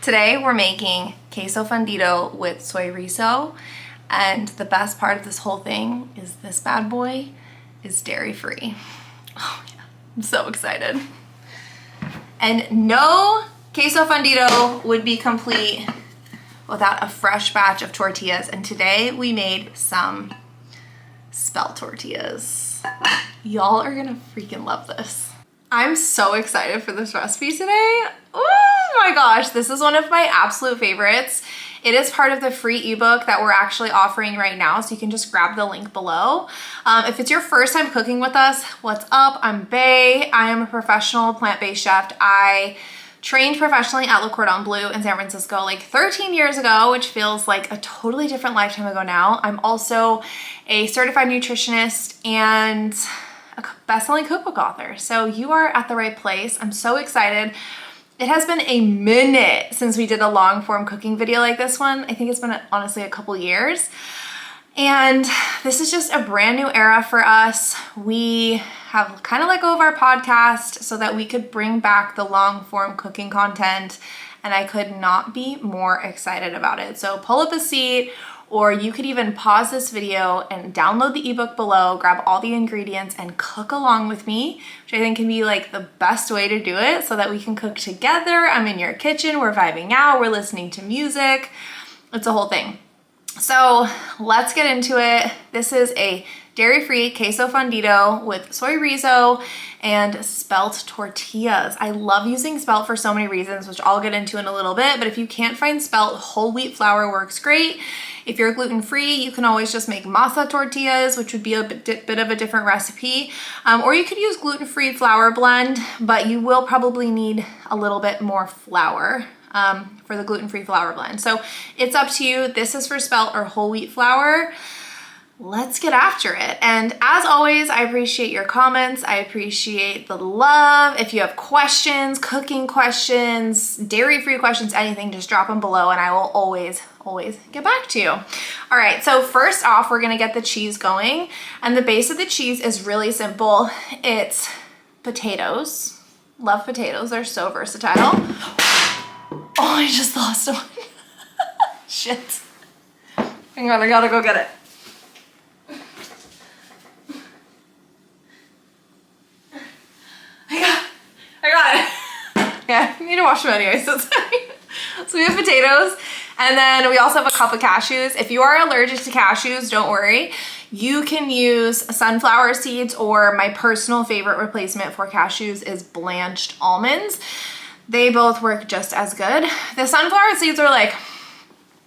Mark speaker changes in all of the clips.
Speaker 1: Today we're making queso fundido with soy riso, and the best part of this whole thing is this bad boy is dairy-free. Oh yeah, I'm so excited. And no queso fundido would be complete without a fresh batch of tortillas, and today we made some Spelt tortillas. Y'all are gonna freaking love this. I'm so excited for this recipe today. Oh my gosh, this is one of my absolute favorites. It is part of the free ebook that we're actually offering right now, so you can just grab the link below. If it's your first time cooking with us, what's up? I'm Bai. I am a professional plant-based chef. I trained professionally at Le Cordon Bleu in San Francisco like 13 years ago, which feels like a totally different lifetime ago now. I'm also a certified nutritionist and a best-selling cookbook author. So you are at the right place. I'm so excited. It has been a minute since we did a long form cooking video like this one. I think it's been honestly a couple years. And this is just a brand new era for us. We have kind of let go of our podcast so that we could bring back the long form cooking content, and I could not be more excited about it. So pull up a seat, or you could even pause this video and download the ebook below, grab all the ingredients and cook along with me, which I think can be like the best way to do it so that we can cook together. I'm in your kitchen, we're vibing out, we're listening to music. It's a whole thing. So let's get into it. This is a dairy-free queso fundido with soy riso and Spelt tortillas. I love using Spelt for so many reasons, which I'll get into in a little bit, but if you can't find Spelt, whole wheat flour works great. If you're gluten-free, you can always just make masa tortillas, which would be a bit of a different recipe. Or you could use gluten-free flour blend, but you will probably need a little bit more flour for the gluten-free flour blend. So it's up to you. This is for Spelt or whole wheat flour. Let's get after it. And as always, I appreciate your comments. I appreciate the love. If you have questions, cooking questions, dairy-free questions, anything, just drop them below and I will always get back to you. All right, so first off, we're gonna get the cheese going. And the base of the cheese is really simple. It's potatoes. Love potatoes, they're so versatile. Oh, I just lost one. Shit. Hang on, I gotta go get it. I got it. Yeah, I need to wash them anyway, so sorry. So we have potatoes, and then we also have a cup of cashews. If you are allergic to cashews, don't worry. You can use sunflower seeds, or my personal favorite replacement for cashews is blanched almonds. They both work just as good. The sunflower seeds are like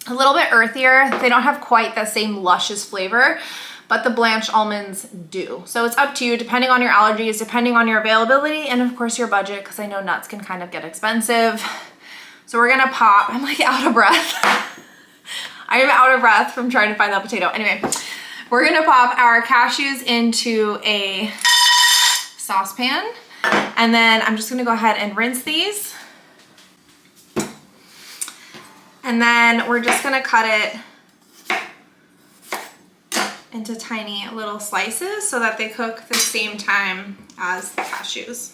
Speaker 1: a little bit earthier. They don't have quite the same luscious flavor, but the blanched almonds do. So it's up to you, depending on your allergies, depending on your availability, and of course your budget, because I know nuts can kind of get expensive. So we're gonna pop, I'm like out of breath. I am out of breath from trying to find that potato. Anyway, we're gonna pop our cashews into a saucepan, and then I'm just gonna go ahead and rinse these. And then we're just gonna cut it into tiny little slices so that they cook the same time as the cashews.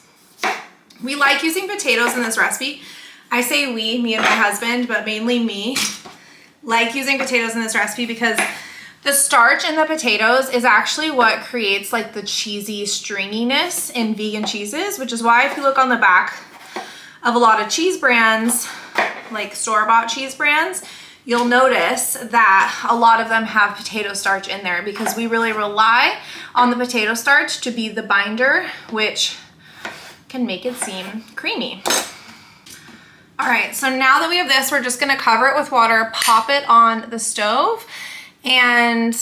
Speaker 1: We like using potatoes in this recipe. I say we, me and my husband, but mainly me, like using potatoes in this recipe because the starch in the potatoes is actually what creates like the cheesy stringiness in vegan cheeses, which is why if you look on the back of a lot of cheese brands, like store-bought cheese brands, you'll notice that a lot of them have potato starch in there because we really rely on the potato starch to be the binder, which can make it seem creamy. All right, so now that we have this, we're just gonna cover it with water, pop it on the stove, and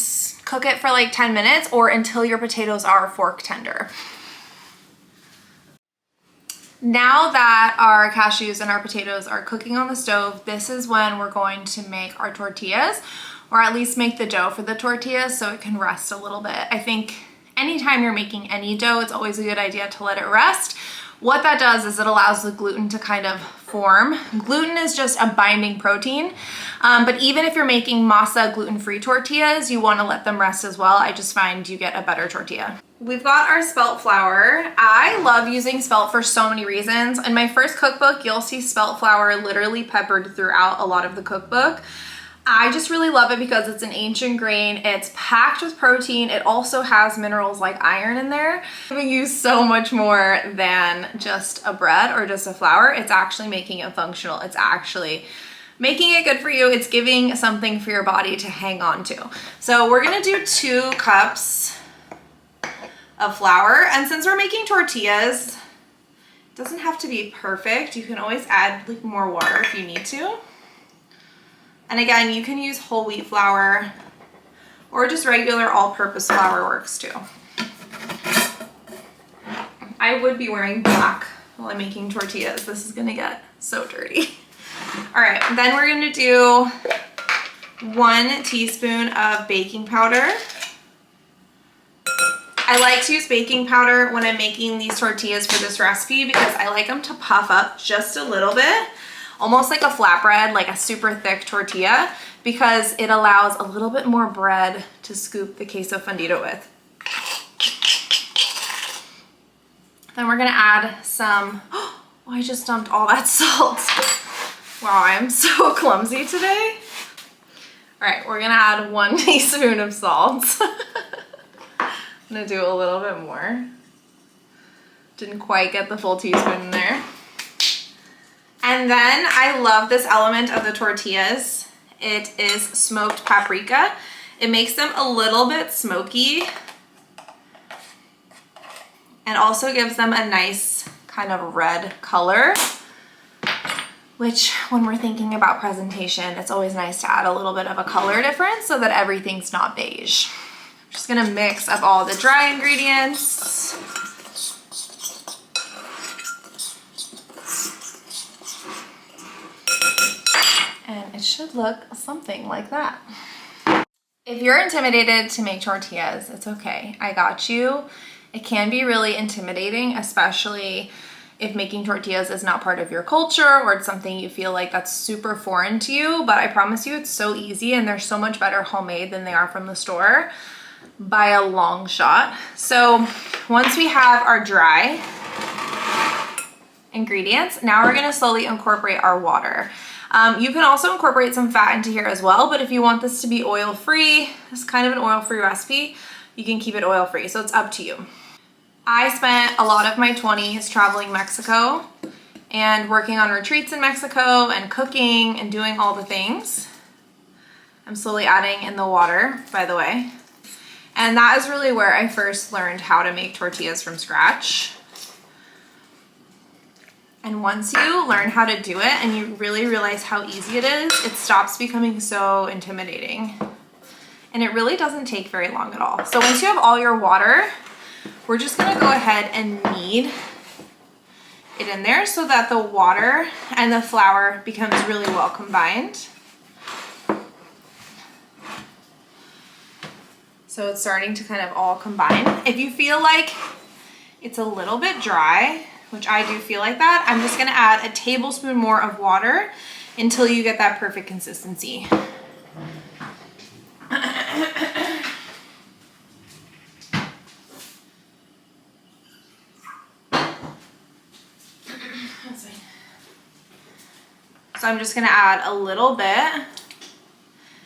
Speaker 1: cook it for like 10 minutes or until your potatoes are fork tender. Now that our cashews and our potatoes are cooking on the stove, this is when we're going to make our tortillas, or at least make the dough for the tortillas so it can rest a little bit. I think anytime you're making any dough, it's always a good idea to let it rest What that does is it allows the gluten to kind of form. Gluten is just a binding protein, but even if you're making masa gluten-free tortillas, you want to let them rest as well. I just find you get a better tortilla. We've got our spelt flour. I love using spelt for so many reasons. In my first cookbook, you'll see spelt flour literally peppered throughout a lot of the cookbook. I just really love it because it's an ancient grain. It's packed with protein. It also has minerals like iron in there. We use so much more than just a bread or just a flour. It's actually making it functional. It's actually making it good for you. It's giving something for your body to hang on to. So we're gonna do 2 cups of flour. And since we're making tortillas, it doesn't have to be perfect. You can always add like more water if you need to. And again, you can use whole wheat flour or just regular all-purpose flour works too. I would be wearing black while I'm making tortillas. This is gonna get so dirty. All right, then we're gonna do 1 teaspoon of baking powder. I like to use baking powder when I'm making these tortillas for this recipe because I like them to puff up just a little bit, almost like a flatbread, like a super thick tortilla, because it allows a little bit more bread to scoop the queso fundido with. Then we're gonna add some, oh, I just dumped all that salt. Wow, I'm so clumsy today. All right, we're gonna add 1 teaspoon of salt. I'm gonna do a little bit more. Didn't quite get the full teaspoon in there. And then I love this element of the tortillas. It is smoked paprika. It makes them a little bit smoky and also gives them a nice kind of red color, which when we're thinking about presentation, it's always nice to add a little bit of a color difference so that everything's not beige. I'm just gonna mix up all the dry ingredients. And it should look something like that. If you're intimidated to make tortillas, it's okay. I got you. It can be really intimidating, especially if making tortillas is not part of your culture or it's something you feel like that's super foreign to you, but I promise you it's so easy and they're so much better homemade than they are from the store by a long shot. So once we have our dry ingredients, now we're gonna slowly incorporate our water. You can also incorporate some fat into here as well, but if you want this to be oil-free, it's kind of an oil-free recipe, you can keep it oil-free, so it's up to you. I spent a lot of my 20s traveling Mexico and working on retreats in Mexico and cooking and doing all the things. I'm slowly adding in the water, by the way. And that is really where I first learned how to make tortillas from scratch. And once you learn how to do it and you really realize how easy it is, it stops becoming so intimidating. And it really doesn't take very long at all. So once you have all your water, we're just gonna go ahead and knead it in there so that the water and the flour becomes really well combined. So it's starting to kind of all combine. If you feel like it's a little bit dry, which I do feel like that, I'm just gonna add a tablespoon more of water until you get that perfect consistency. So I'm just gonna add a little bit.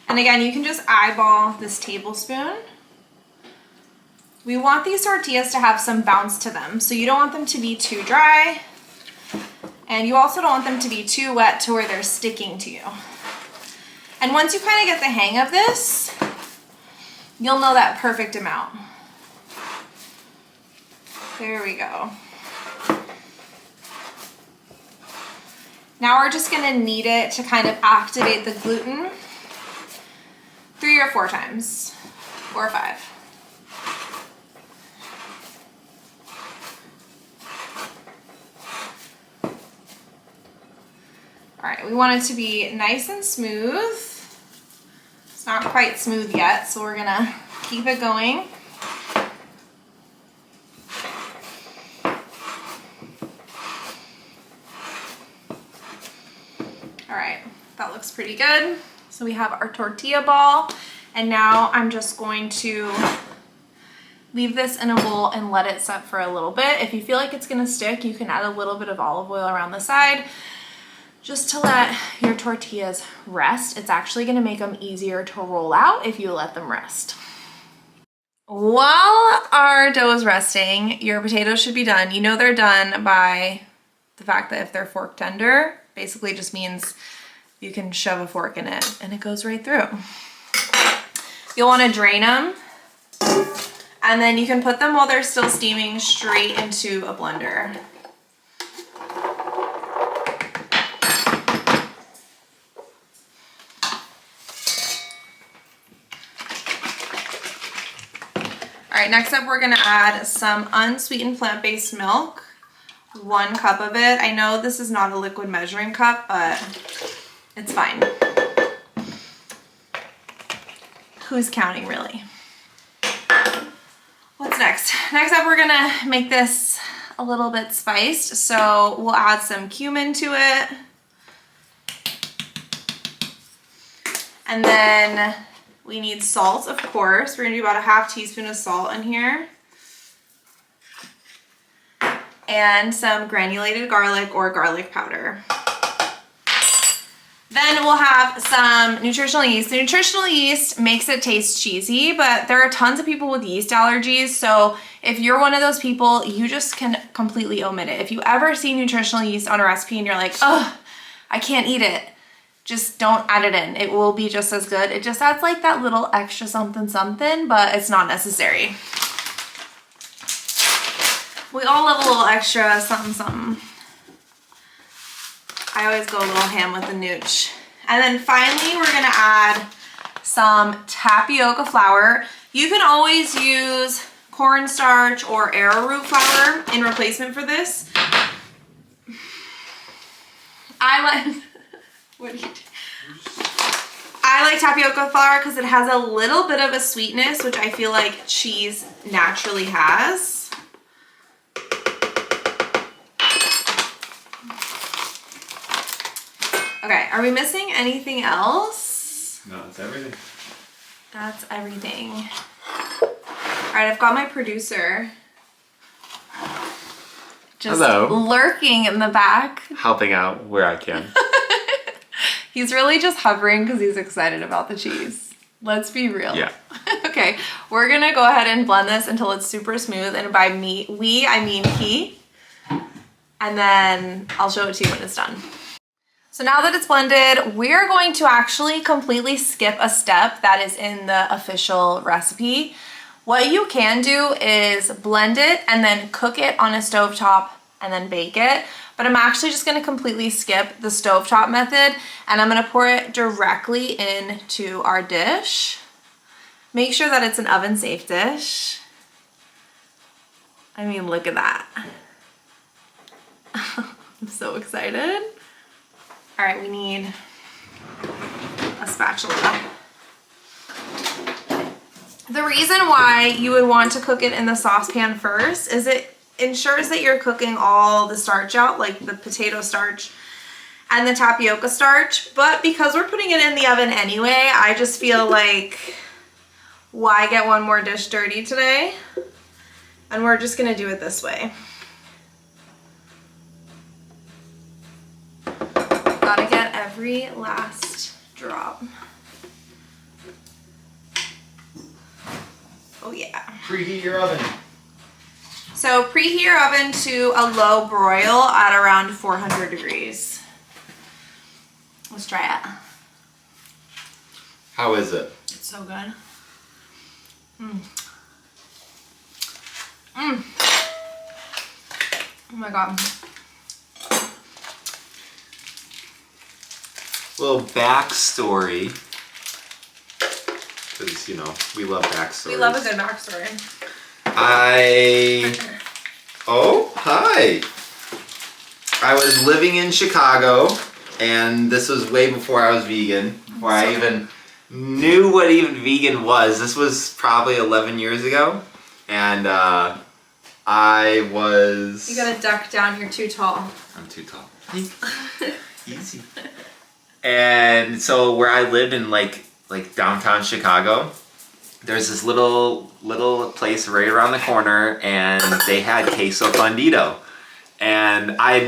Speaker 1: And again, you can just eyeball this tablespoon. We want these tortillas to have some bounce to them. So you don't want them to be too dry. And you also don't want them to be too wet to where they're sticking to you. And once you kind of get the hang of this, you'll know that perfect amount. There we go. Now we're just gonna knead it to kind of activate the gluten 3 or 4 times, 4 or 5. All right, we want it to be nice and smooth. It's not quite smooth yet, so we're gonna keep it going. right, that looks pretty good. So we have our tortilla ball, and now I'm just going to leave this in a bowl and let it set for a little bit. If you feel like it's gonna stick, you can add a little bit of olive oil around the side just to let your tortillas rest. It's actually gonna make them easier to roll out if you let them rest. While our dough is resting, your potatoes should be done. You know they're done by the fact that if they're fork tender, basically just means you can shove a fork in it and it goes right through. You'll wanna drain them, and then you can put them while they're still steaming straight into a blender. All right, next up we're gonna add some unsweetened plant-based milk, 1 cup of it. I know this is not a liquid measuring cup, but it's fine. Who's counting, really? What's next? Next up, we're gonna make this a little bit spiced. So we'll add some cumin to it. And then we need salt, of course. We're gonna do about a ½ teaspoon of salt in here. And some granulated garlic or garlic powder. Then we'll have some nutritional yeast. The nutritional yeast makes it taste cheesy, but there are tons of people with yeast allergies. So if you're one of those people, you just can completely omit it. If you ever see nutritional yeast on a recipe and you're like, oh, I can't eat it, just don't add it in. It will be just as good. It just adds like that little extra something something, but it's not necessary. We all love a little extra something something. I always go a little ham with the nooch. And then finally, we're gonna add some tapioca flour. You can always use cornstarch or arrowroot flour in replacement for this. What do you do? I like tapioca flour because it has a little bit of a sweetness, which I feel like cheese naturally has. Okay, are we missing anything else?
Speaker 2: No, that's everything.
Speaker 1: That's everything. All right, I've got my producer just lurking in the back.
Speaker 2: Helping out where I can.
Speaker 1: He's really just hovering because he's excited about the cheese. Let's be real.
Speaker 2: Yeah.
Speaker 1: Okay, we're gonna go ahead and blend this until it's super smooth. And by we, I mean he. And then I'll show it to you when it's done. So now that it's blended, we're going to actually completely skip a step that is in the official recipe. What you can do is blend it and then cook it on a stovetop and then bake it. But I'm actually just gonna completely skip the stovetop method, and I'm gonna pour it directly into our dish. Make sure that it's an oven safe dish. I mean, look at that. I'm so excited. All right, we need a spatula. The reason why you would want to cook it in the saucepan first is it ensures that you're cooking all the starch out, like the potato starch and the tapioca starch. But because we're putting it in the oven anyway, I just feel like, why get one more dish dirty today? And we're just gonna do it this way. Gotta get every last drop. Oh yeah.
Speaker 2: Preheat your oven.
Speaker 1: So preheat your oven to a low broil at around 400 degrees. Let's try it.
Speaker 2: How is it?
Speaker 1: It's so good. Oh my God.
Speaker 2: Little backstory. Because, you know, we love backstories.
Speaker 1: We love a good backstory.
Speaker 2: Oh, hi. I was living in Chicago, and this was way before I was vegan, before I even knew what even vegan was. This was probably 11 years ago, and I was...
Speaker 1: You gotta duck down, you're too tall.
Speaker 2: I'm too tall. Easy. And so where I lived in like downtown Chicago, there's this little place right around the corner, and they had Queso Fundido. And I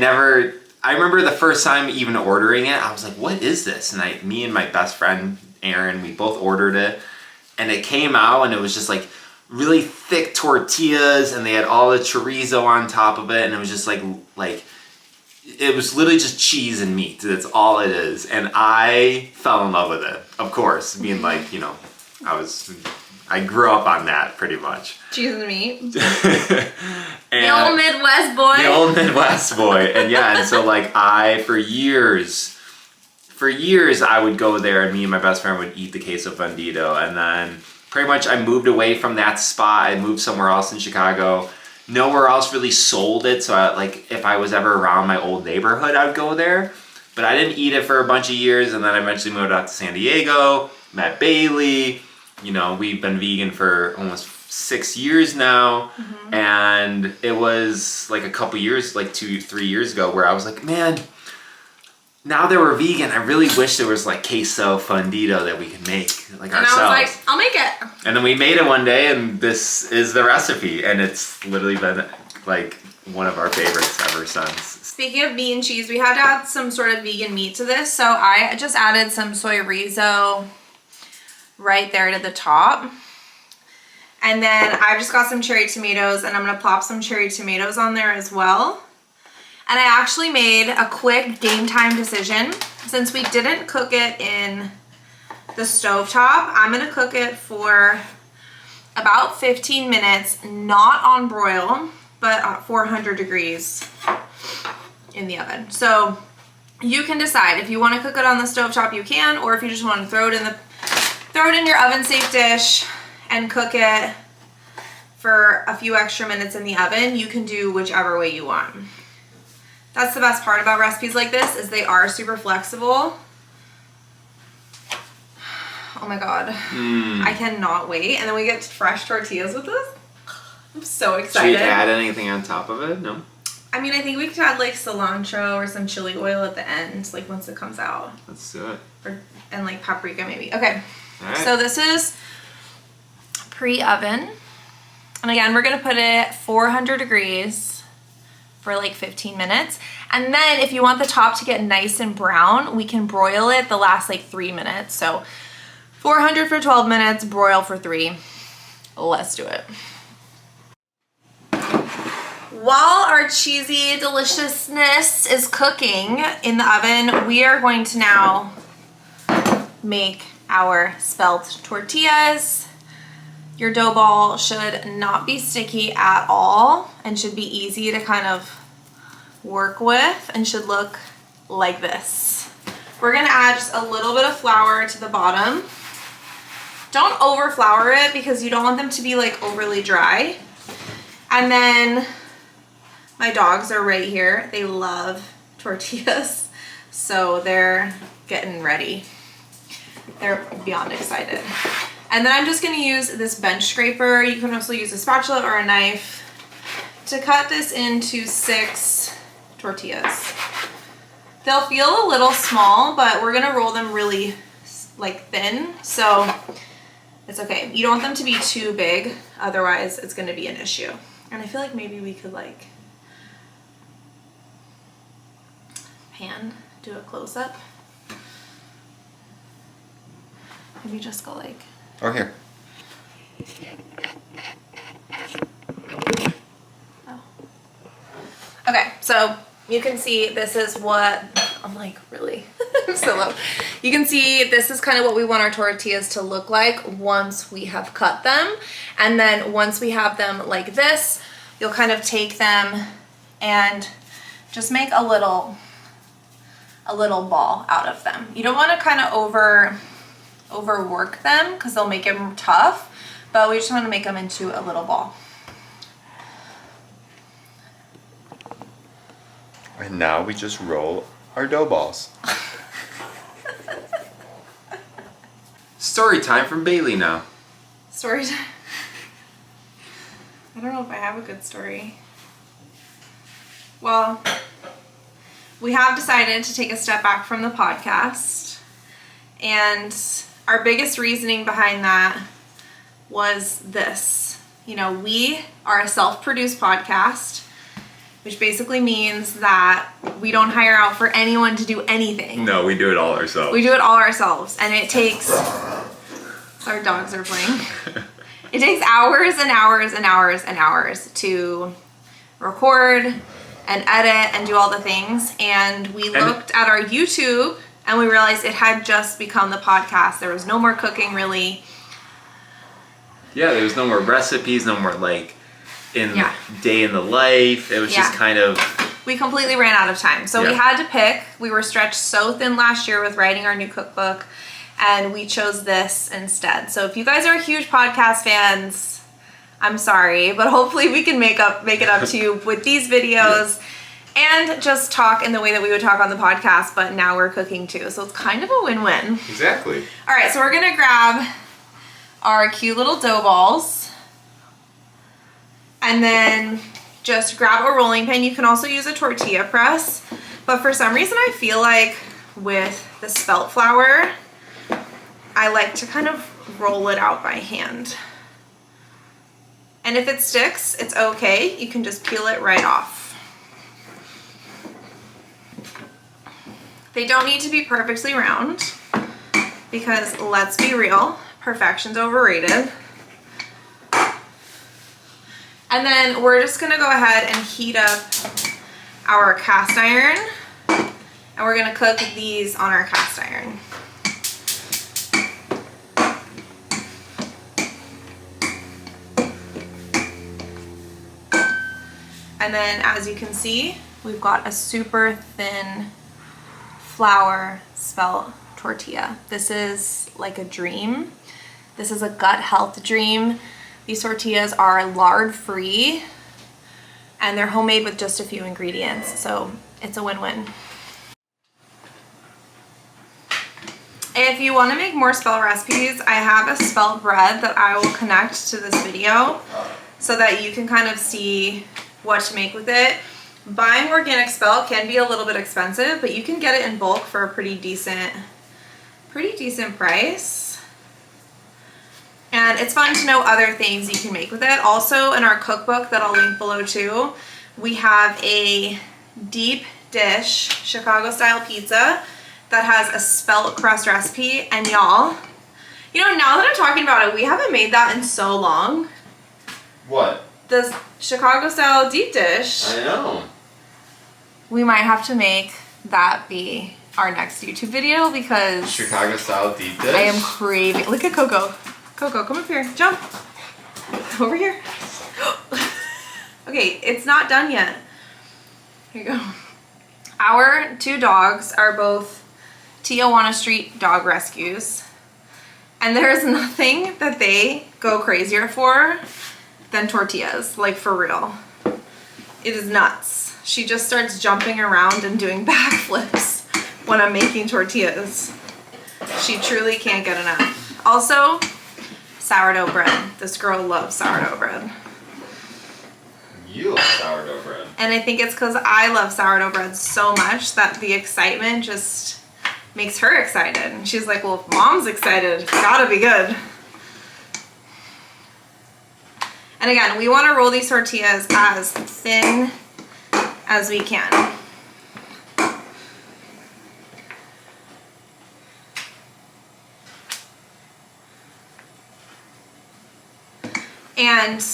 Speaker 2: remember the first time even ordering it, I was like, what is this? And me and my best friend, Aaron, we both ordered it. And it came out and it was just like really thick tortillas, and they had all the chorizo on top of it. And it was just like it was literally just cheese and meat. That's all it is. And I fell in love with it, of course, being like, I grew up on that pretty much.
Speaker 1: Cheese and meat. The old Midwest boy.
Speaker 2: The old Midwest boy. And so like for years I would go there, and me and my best friend would eat the Queso Fundido. And then pretty much I moved away from that spot. I moved somewhere else in Chicago. Nowhere else really sold it. So if I was ever around my old neighborhood, I'd go there. But I didn't eat it for a bunch of years. And then I eventually moved out to San Diego, met Bailey. We've been vegan for almost 6 years now. Mm-hmm. And it was like a couple years, like 2-3 years ago, where I was like, man, now that we're vegan, I really wish there was like Queso Fundido that we could make like ourselves.
Speaker 1: And I was like, I'll make it.
Speaker 2: And then we made it one day, and this is the recipe. And it's literally been like one of our favorites ever since.
Speaker 1: Speaking of meat and cheese, we had to add some sort of vegan meat to this. So I just added some soy rizo right there to the top. And then I've just got some cherry tomatoes, and I'm gonna plop some cherry tomatoes on there as well. And I actually made a quick game time decision. Since we didn't cook it in the stovetop, I'm gonna cook it for about 15 minutes, not on broil, but at 400 degrees in the oven. So you can decide if you wanna cook it on the stovetop, you can, or if you just wanna throw it in your oven safe dish and cook it for a few extra minutes in the oven, you can do whichever way you want. That's the best part about recipes like this, is they are super flexible. Oh my God. I cannot wait. And then we get fresh tortillas with this. I'm so excited.
Speaker 2: Should we add anything on top of it? No?
Speaker 1: I mean, I think we could add like cilantro or some chili oil at the end, like once it comes out.
Speaker 2: Let's do it.
Speaker 1: And like paprika maybe. Okay.
Speaker 2: All right.
Speaker 1: So this is pre-oven. And again, we're gonna put it 400 degrees for like 15 minutes. And then if you want the top to get nice and brown, we can broil it the last like 3 minutes. So 400 for 12 minutes, broil for 3. Let's do it. While our cheesy deliciousness is cooking in the oven, we are going to now make our spelt tortillas. Your dough ball should not be sticky at all and should be easy to kind of work with and should look like this. We're gonna add just a little bit of flour to the bottom. Don't over flour it because you don't want them to be like overly dry. And then my dogs are right here. They love tortillas, so they're getting ready. They're beyond excited. And then I'm just gonna use this bench scraper. You can also use a spatula or a knife to cut this into 6 tortillas. They'll feel a little small, but we're gonna roll them really like thin, so it's okay. You don't want them to be too big, otherwise it's gonna be an issue. And I feel like maybe we could like do a close-up. Maybe just go like...
Speaker 2: Or here.
Speaker 1: Oh. Okay, so you can see this is what, I'm like, really? I'm so low. You can see this is kind of what we want our tortillas to look like once we have cut them. And then once we have them like this, you'll kind of take them and just make a little ball out of them. You don't want to kind of overwork them because they'll make them tough, but we just want to make them into a little ball.
Speaker 2: And now we just roll our dough balls. Story time from Bailey now.
Speaker 1: Story time. I don't know if I have a good story. Well, we have decided to take a step back from the podcast. And our biggest reasoning behind that was this. You know, we are a self-produced podcast, which basically means that we don't hire out for anyone to do anything.
Speaker 2: No, we do it all ourselves.
Speaker 1: We do it all ourselves. And it takes, our dogs are playing. It takes hours and hours and hours and hours to record and edit and do all the things. And we looked at our YouTube and we realized it had just become the podcast. There was no more cooking really.
Speaker 2: Yeah, there was no more recipes, no more like day in the life. It was just kind of...
Speaker 1: We completely ran out of time. So we had to pick. We were stretched so thin last year with writing our new cookbook, and we chose this instead. So if you guys are huge podcast fans, I'm sorry, but hopefully we can make it up to you with these videos and just talk in the way that we would talk on the podcast, but now we're cooking too. So it's kind of a win-win.
Speaker 2: Exactly.
Speaker 1: All right, so we're gonna grab our cute little dough balls and then just grab a rolling pin. You can also use a tortilla press, but for some reason I feel like with the spelt flour, I like to kind of roll it out by hand. And if it sticks, it's okay. You can just peel it right off. They don't need to be perfectly round because let's be real, perfection's overrated. And then we're just gonna go ahead and heat up our cast iron, and we're gonna cook these on our cast iron. And then as you can see, we've got a super thin flour spelt tortilla. This is like a dream. This is a gut health dream. These tortillas are lard free and they're homemade with just a few ingredients. So it's a win-win. If you want to make more spelt recipes, I have a spelt bread that I will connect to this video so that you can kind of see what to make with it. Buying organic spelt can be a little bit expensive, but you can get it in bulk for a pretty decent price. And it's fun to know other things you can make with it. Also in our cookbook that I'll link below too, we have a deep dish Chicago style pizza that has a spelt crust recipe. And y'all, you know, now that I'm talking about it, we haven't made that in so long.
Speaker 2: What?
Speaker 1: The Chicago style deep dish.
Speaker 2: I know.
Speaker 1: We might have to make that be our next YouTube video because
Speaker 2: Chicago style deep dish?
Speaker 1: I am craving. Look at Coco. Coco, come up here. Jump. Over here. Okay, it's not done yet. Here you go. Our two dogs are both Tijuana Street dog rescues. And there is nothing that they go crazier for than tortillas, like for real. It is nuts. She just starts jumping around and doing backflips when I'm making tortillas. She truly can't get enough. Also, sourdough bread. This girl loves sourdough bread.
Speaker 2: You love sourdough bread.
Speaker 1: And I think it's because I love sourdough bread so much that the excitement just makes her excited. And she's like, well, if mom's excited, it's gotta be good. And again, we want to roll these tortillas as thin as we can. And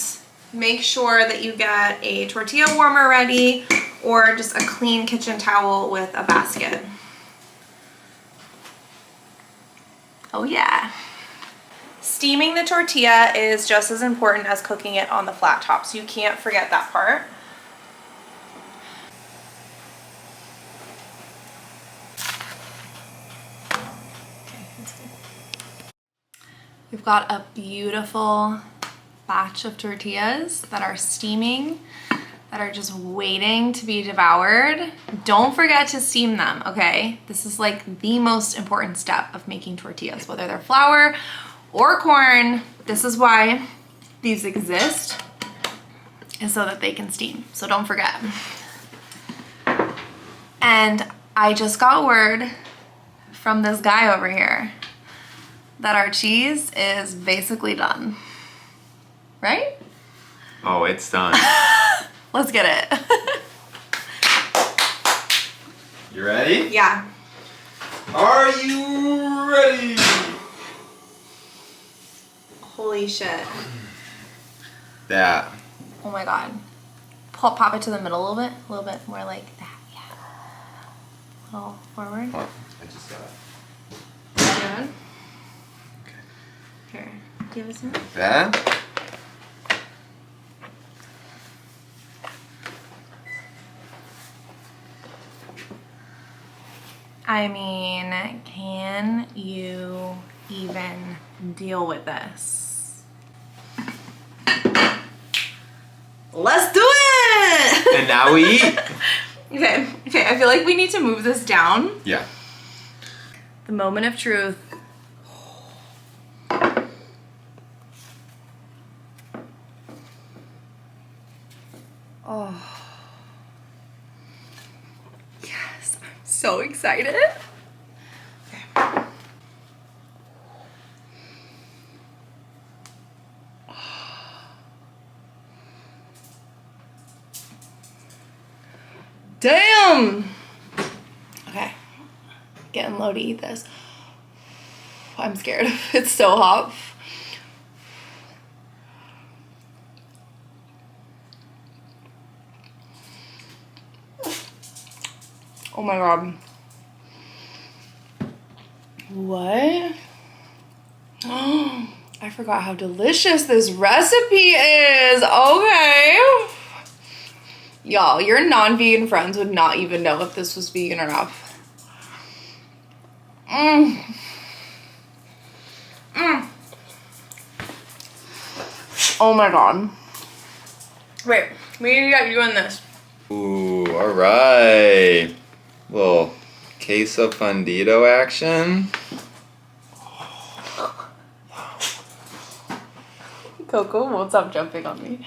Speaker 1: make sure that you get a tortilla warmer ready or just a clean kitchen towel with a basket. Oh yeah. Steaming the tortilla is just as important as cooking it on the flat top, so you can't forget that part. We've got a beautiful batch of tortillas that are steaming, that are just waiting to be devoured. Don't forget to steam them, okay? This is like the most important step of making tortillas, whether they're flour or corn. This is why these exist, is so that they can steam. So don't forget. And I just got word from this guy over here that our cheese is basically done. Right?
Speaker 2: Oh, it's done.
Speaker 1: Let's get it.
Speaker 2: You ready?
Speaker 1: Yeah.
Speaker 2: Are you ready?
Speaker 1: Holy shit.
Speaker 2: That.
Speaker 1: Oh my god. Pop it to the middle a little bit more like that. Yeah. A little forward.
Speaker 2: Oh, I just got it.
Speaker 1: Good. Here, give us some.
Speaker 2: That.
Speaker 1: I mean, can you even deal with this? Let's do it!
Speaker 2: And now we eat.
Speaker 1: Okay, I feel like we need to move this down.
Speaker 2: Yeah.
Speaker 1: The moment of truth. Oh. Yes, I'm so excited. Okay. Damn! Okay. Getting low to eat this. I'm scared. It's so hot. Oh my god. What? I forgot how delicious this recipe is. Okay. Y'all, your non-vegan friends would not even know if this was vegan or not. Oh my god. Wait, we need to get you in this.
Speaker 2: Ooh, all right. Little queso fundido action.
Speaker 1: Coco won't stop jumping on me.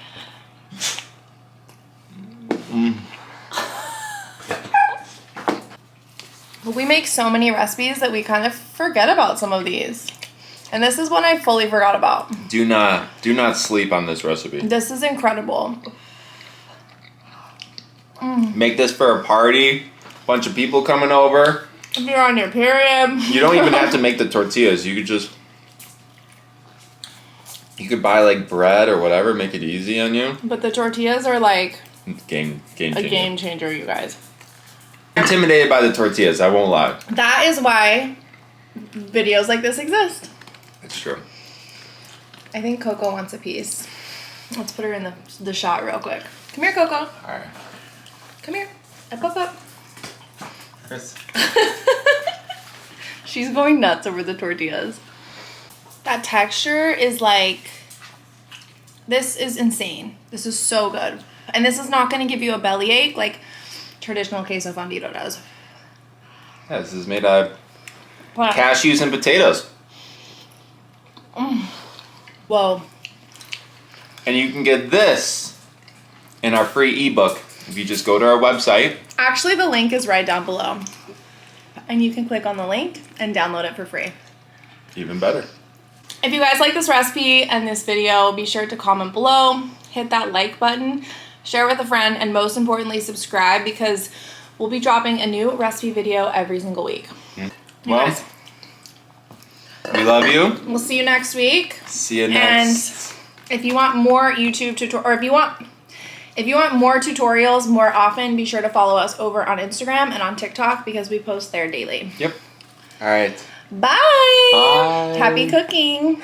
Speaker 1: We make so many recipes that we kind of forget about some of these. And this is one I fully forgot about.
Speaker 2: Do not sleep on this recipe.
Speaker 1: This is incredible.
Speaker 2: Make this for a party. Bunch of people coming over.
Speaker 1: If you're on your period.
Speaker 2: You don't even have to make the tortillas. You could buy like bread or whatever, make it easy on you.
Speaker 1: But the tortillas are like
Speaker 2: Game
Speaker 1: a
Speaker 2: changer.
Speaker 1: game changer, you guys.
Speaker 2: I'm intimidated by the tortillas, I won't lie.
Speaker 1: That is why videos like this exist.
Speaker 2: It's true.
Speaker 1: I think Coco wants a piece. Let's put her in the shot real quick. Come here, Coco.
Speaker 2: Alright.
Speaker 1: Come here. Up.
Speaker 2: Chris.
Speaker 1: She's going nuts over the tortillas. That texture is like, this is insane. This is so good. And this is not going to give you a bellyache like traditional queso fundido does.
Speaker 2: Yeah, this is made out of cashews and potatoes.
Speaker 1: Whoa.
Speaker 2: And you can get this in our free ebook if you just go to our website.
Speaker 1: Actually, the link is right down below. And you can click on the link and download it for free.
Speaker 2: Even better.
Speaker 1: If you guys like this recipe and this video, be sure to comment below, hit that like button, share with a friend, and most importantly, subscribe because we'll be dropping a new recipe video every single week.
Speaker 2: Well,
Speaker 1: guys,
Speaker 2: we love you.
Speaker 1: we'll see you next week.
Speaker 2: See you next.
Speaker 1: And if you want more YouTube tutorials, or if you want more tutorials more often, be sure to follow us over on Instagram and on TikTok because we post there daily.
Speaker 2: Yep. All right.
Speaker 1: Bye.
Speaker 2: Bye.
Speaker 1: Happy cooking.